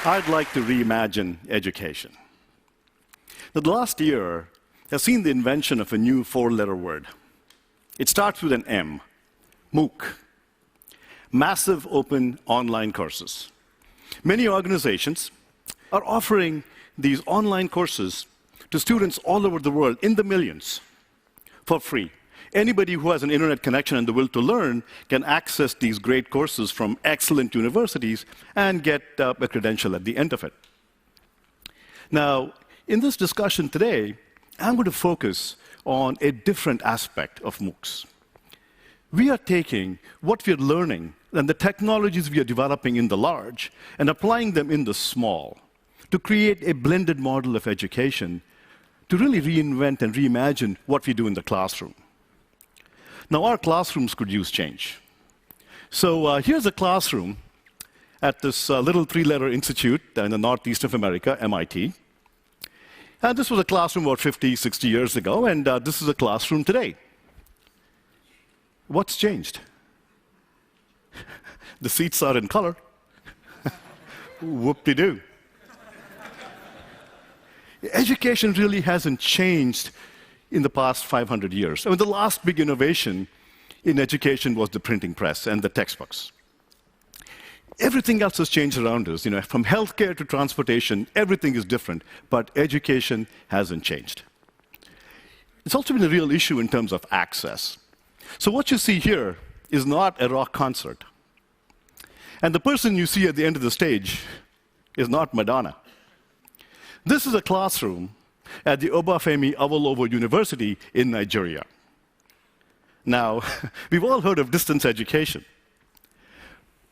I'd like to reimagine education. The last year has seen the invention of a new four-letter word. It starts with an M, MOOC, massive open online courses. Many organizations are offering these online courses to students all over the world, in the millions, for free. Anybody who has an internet connection and the will to learn can access these great courses from excellent universities and get a credential at the end of it. Now, in this discussion today, I'm going to focus on a different aspect of MOOCs. We are taking what we're learning and the technologies we are developing in the large and applying them in the small to create a blended model of education to really reinvent and reimagine what we do in the classroom. Now, our classrooms could use change. So here's a classroom at this little three-letter institute in the northeast of America, MIT. And this was a classroom about 50, 60 years ago, and this is a classroom today. What's changed? The seats are in color. Whoop-de-doo. Education really hasn't changed in the past 500 years. I mean, the last big innovation in education was the printing press and the textbooks. Everything else has changed around us. From healthcare to transportation, everything is different, but education hasn't changed. It's also been a real issue in terms of access. So what you see here is not a rock concert. And the person you see at the end of the stage is not Madonna. This is a classroom at the Obafemi Awolowo University in Nigeria. Now, we've all heard of distance education.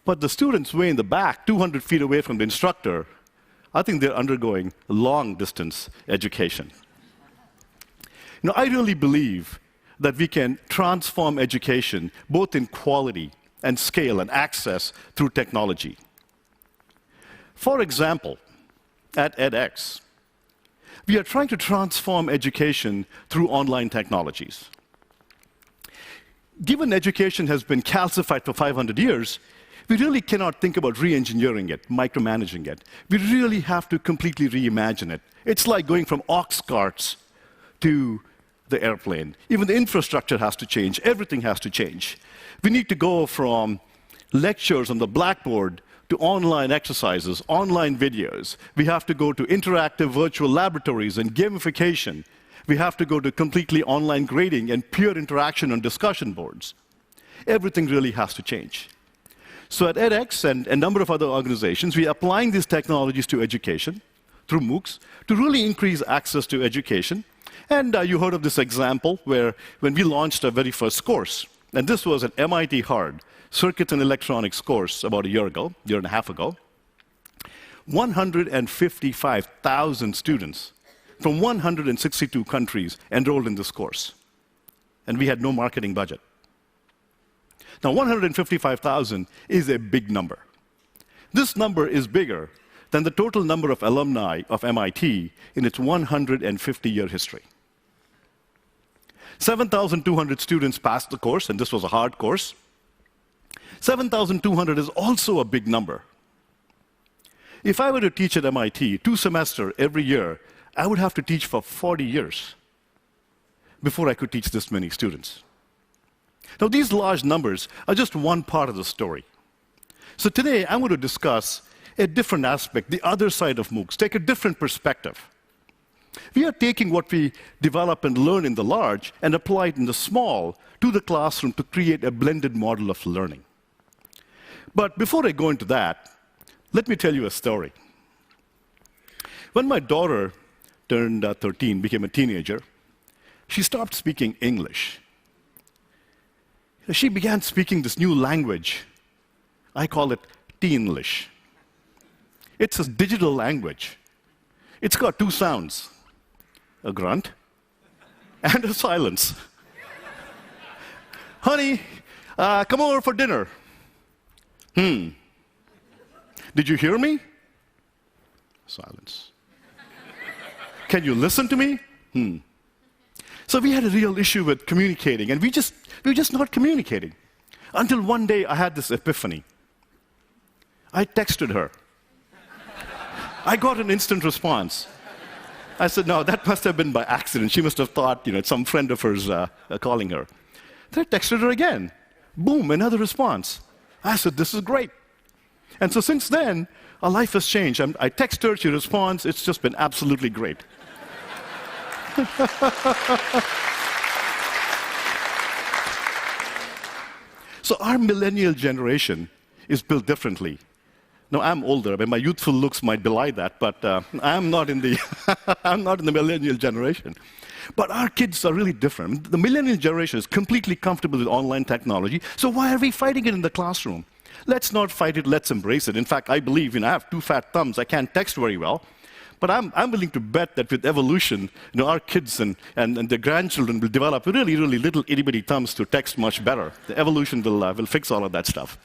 But the students way in the back, 200 feet away from the instructor, I think they're undergoing long-distance education. I really believe that we can transform education both in quality and scale and access through technology. For example, at edX, we are trying to transform education through online technologies. Given education has been calcified for 500 years, we really cannot think about re-engineering it, micromanaging it. We really have to completely reimagine it. It's like going from ox carts to the airplane. Even the infrastructure has to change. Everything has to change. We need to go from lectures on the blackboard to online exercises, online videos. We have to go to interactive virtual laboratories and gamification. We have to go to completely online grading and peer interaction on discussion boards. Everything really has to change. So at edX and a number of other organizations, we are applying these technologies to education through MOOCs to really increase access to education. And you heard of this example where when we launched our very first course, and this was an MIT Hard Circuits and Electronics course about a year and a half ago, 155,000 students from 162 countries enrolled in this course. And we had no marketing budget. Now, 155,000 is a big number. This number is bigger than the total number of alumni of MIT in its 150-year history. 7,200 students passed the course, and this was a hard course. 7,200 is also a big number. If I were to teach at MIT 2 semesters every year, I would have to teach for 40 years before I could teach this many students. Now, these large numbers are just one part of the story. So today, I'm going to discuss a different aspect, the other side of MOOCs, take a different perspective. We are taking what we develop and learn in the large and apply it in the small to the classroom to create a blended model of learning. But before I go into that, let me tell you a story. When my daughter turned 13, became a teenager, she stopped speaking English. She began speaking this new language. I call it Teenlish. It's a digital language. It's got 2 sounds, a grunt and a silence. Honey, come over for dinner. Did you hear me? Silence. Can you listen to me? So we had a real issue with communicating, and we were just not communicating. Until one day I had this epiphany. I texted her. I got an instant response. I said, no, that must have been by accident. She must have thought, it's some friend of hers calling her. Then I texted her again. Boom, another response. I said, this is great. And so since then, our life has changed. I text her, she responds. It's just been absolutely great. So our millennial generation is built differently. Now, I'm older. I mean, my youthful looks might belie that, but I'm not in the I'm not in the millennial generation. But our kids are really different. The millennial generation is completely comfortable with online technology, so why are we fighting it in the classroom? Let's not fight it, let's embrace it. In fact, I believe, I have two fat thumbs, I can't text very well, but I'm willing to bet that with evolution, our kids and their grandchildren will develop really, really little itty-bitty thumbs to text much better. The evolution will fix all of that stuff.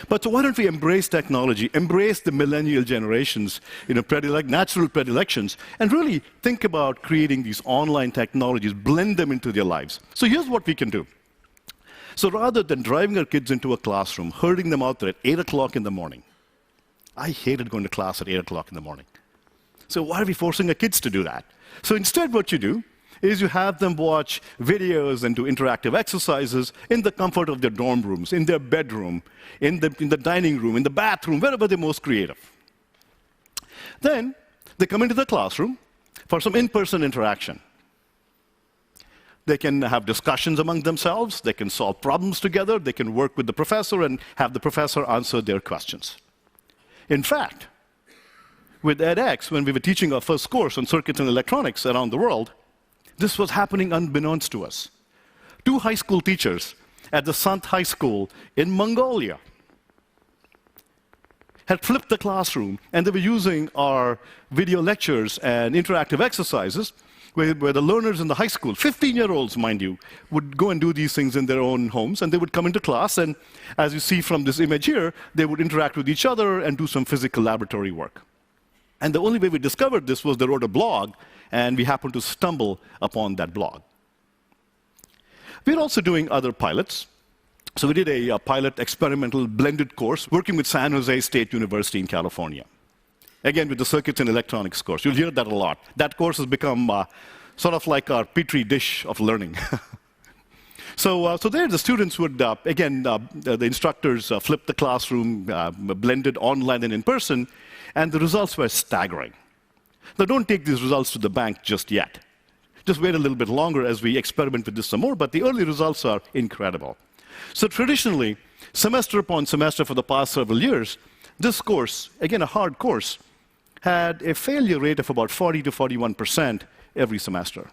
But so why don't we embrace technology, embrace the millennial generations, natural predilections, and really think about creating these online technologies, blend them into their lives. So here's what we can do. So rather than driving our kids into a classroom, herding them out there at 8 o'clock in the morning, I hated going to class at 8 o'clock in the morning. So why are we forcing our kids to do that? So instead what you do is you have them watch videos and do interactive exercises in the comfort of their dorm rooms, in their bedroom, in the dining room, in the bathroom, wherever they're most creative. Then they come into the classroom for some in-person interaction. They can have discussions among themselves, they can solve problems together, they can work with the professor and have the professor answer their questions. In fact, with edX, when we were teaching our first course on circuits and electronics around the world, this was happening unbeknownst to us. 2 high school teachers at the Sant High School in Mongolia had flipped the classroom, and they were using our video lectures and interactive exercises where the learners in the high school, 15-year-olds, mind you, would go and do these things in their own homes, and they would come into class, and as you see from this image here, they would interact with each other and do some physical laboratory work. And the only way we discovered this was they wrote a blog, and we happened to stumble upon that blog. We're also doing other pilots. So we did a pilot experimental blended course working with San Jose State University in California. Again, with the circuits and electronics course. You'll hear that a lot. That course has become sort of like our petri dish of learning. So there the students would, the instructors flipped the classroom, blended online and in person, and the results were staggering. Now, don't take these results to the bank just yet. Just wait a little bit longer as we experiment with this some more, but the early results are incredible. So traditionally, semester upon semester for the past several years, this course, again a hard course, had a failure rate of about 40 to 41% every semester.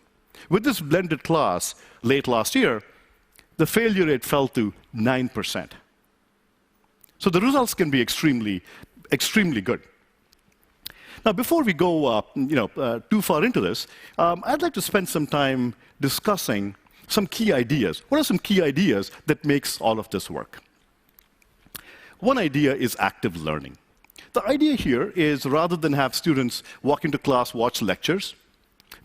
With this blended class late last year, the failure rate fell to 9%. So the results can be extremely, extremely good. Now, before we go too far into this, I'd like to spend some time discussing some key ideas. What are some key ideas that makes all of this work? One idea is active learning. The idea here is rather than have students walk into class, watch lectures,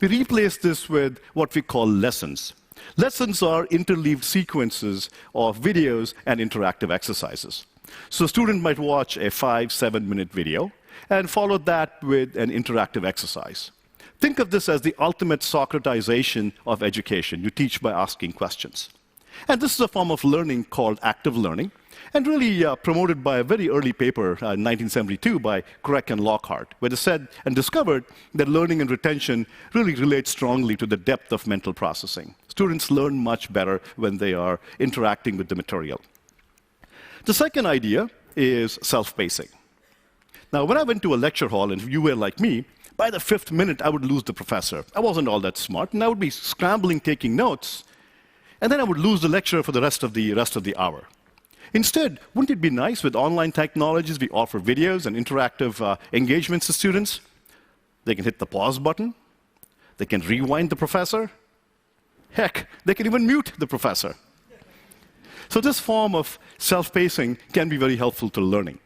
we replace this with what we call lessons. Lessons are interleaved sequences of videos and interactive exercises. So a student might watch a 5-7-minute video and follow that with an interactive exercise. Think of this as the ultimate Socratization of education. You teach by asking questions. And this is a form of learning called active learning, and really promoted by a very early paper in 1972 by Craig and Lockhart, where they said and discovered that learning and retention really relate strongly to the depth of mental processing. Students learn much better when they are interacting with the material. The second idea is self-pacing. Now, when I went to a lecture hall, and you were like me, by the 5th minute, I would lose the professor. I wasn't all that smart, and I would be scrambling, taking notes, and then I would lose the lecturer for the rest of the hour. Instead, wouldn't it be nice with online technologies, we offer videos and interactive engagements to students? They can hit the pause button. They can rewind the professor. Heck, they can even mute the professor. So this form of self-pacing can be very helpful to learning.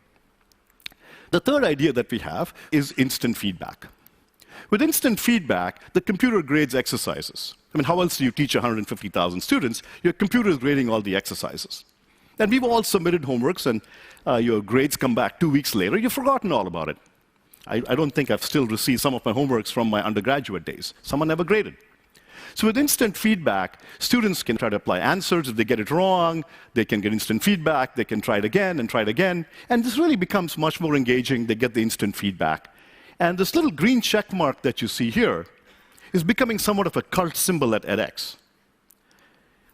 The third idea that we have is instant feedback. With instant feedback, the computer grades exercises. I mean, how else do you teach 150,000 students? Your computer is grading all the exercises. And we've all submitted homeworks, and your grades come back 2 weeks later. You've forgotten all about it. I don't think I've still received some of my homeworks from my undergraduate days. Some are never graded. So with instant feedback, students can try to apply answers. If they get it wrong, they can get instant feedback. They can try it again and try it again. And this really becomes much more engaging. They get the instant feedback. And this little green check mark that you see here is becoming somewhat of a cult symbol at edX.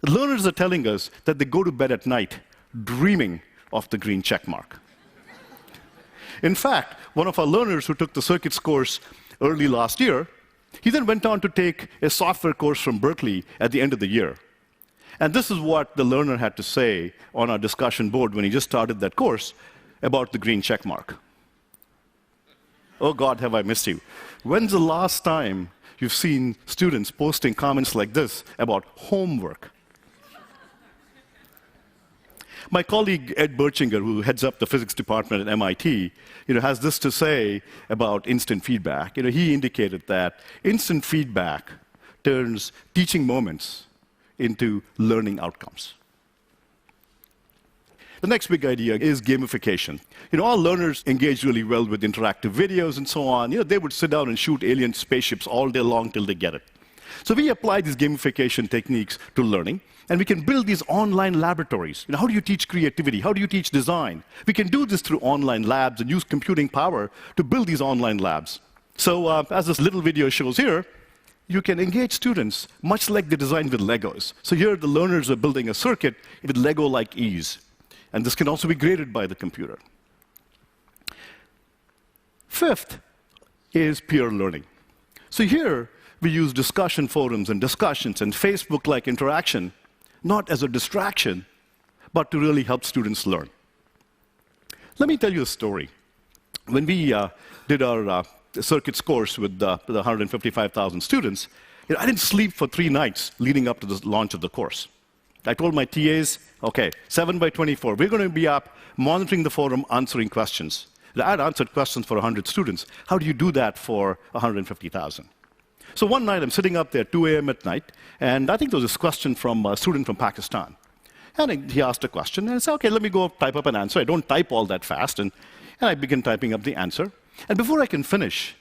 Learners are telling us that they go to bed at night dreaming of the green check mark. In fact, one of our learners who took the circuits course early last year, he then went on to take a software course from Berkeley at the end of the year. And this is what the learner had to say on our discussion board when he just started that course about the green check mark. Oh God, have I missed you. When's the last time you've seen students posting comments like this about homework? My colleague Ed Berchinger, who heads up the physics department at MIT, has this to say about instant feedback. He indicated that instant feedback turns teaching moments into learning outcomes. The next big idea is gamification. All learners engage really well with interactive videos and so on. They would sit down and shoot alien spaceships all day long till they get it. So we apply these gamification techniques to learning, and we can build these online laboratories. How do you teach creativity? How do you teach design? We can do this through online labs and use computing power to build these online labs. So as this little video shows here, you can engage students much like they design with Legos. So here the learners are building a circuit with Lego-like ease. And this can also be graded by the computer. Fifth is peer learning. So here we use discussion forums and discussions and Facebook-like interaction, not as a distraction, but to really help students learn. Let me tell you a story. When we did our circuits course with the 155,000 students, I didn't sleep for 3 nights leading up to the launch of the course. I told my TAs, okay, 7 by 24, we're going to be up monitoring the forum, answering questions. I had answered questions for 100 students. How do you do that for 150,000? So one night, I'm sitting up there at 2 a.m. at night, and I think there was this question from a student from Pakistan. And he asked a question, and I said, okay, let me go type up an answer. I don't type all that fast, and I begin typing up the answer. And before I can finish,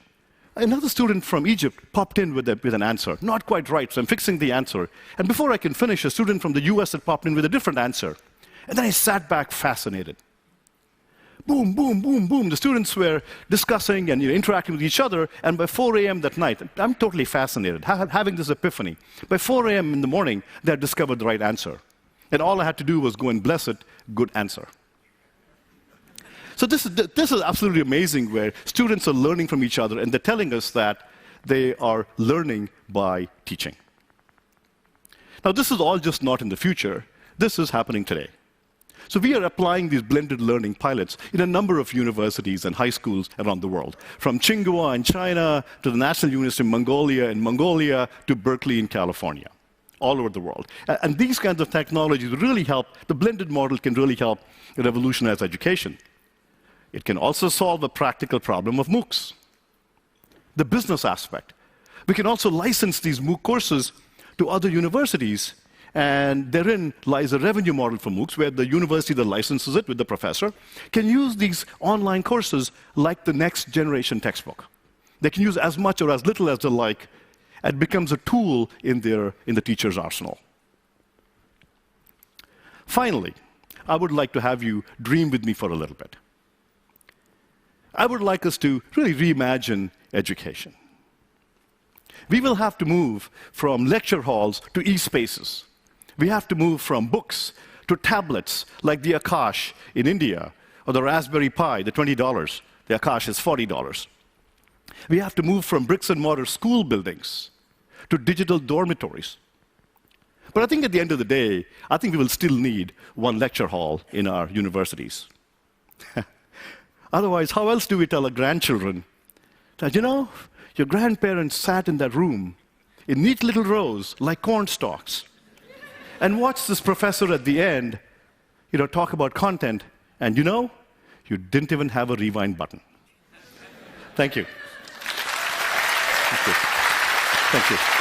another student from Egypt popped in with an answer. Not quite right, so I'm fixing the answer. And before I can finish, a student from the US had popped in with a different answer. And then I sat back fascinated. Boom, boom, boom, boom. The students were discussing and interacting with each other, and by 4 a.m. that night, I'm totally fascinated, having this epiphany. By 4 a.m. in the morning, they had discovered the right answer. And all I had to do was go and bless it, good answer. So this is absolutely amazing, where students are learning from each other, and they're telling us that they are learning by teaching. Now, this is all just not in the future. This is happening today. So we are applying these blended learning pilots in a number of universities and high schools around the world, from Tsinghua in China to the National University in Mongolia to Berkeley in California, all over the world. And these kinds of technologies really help. The blended model can really help revolutionize education. It can also solve a practical problem of MOOCs. The business aspect. We can also license these MOOC courses to other universities, and therein lies a revenue model for MOOCs, where the university that licenses it with the professor can use these online courses like the next generation textbook. They can use as much or as little as they like, and it becomes a tool in the teacher's arsenal. Finally, I would like to have you dream with me for a little bit. I would like us to really reimagine education. We will have to move from lecture halls to e-spaces. We have to move from books to tablets like the Akash in India, or the Raspberry Pi, the $20. The Akash is $40. We have to move from bricks and mortar school buildings to digital dormitories. But I think at the end of the day, I think we will still need one lecture hall in our universities. Otherwise, how else do we tell our grandchildren that, your grandparents sat in that room in neat little rows like corn stalks and watched this professor at the end, talk about content, and you didn't even have a rewind button. Thank you. Thank you. Thank you.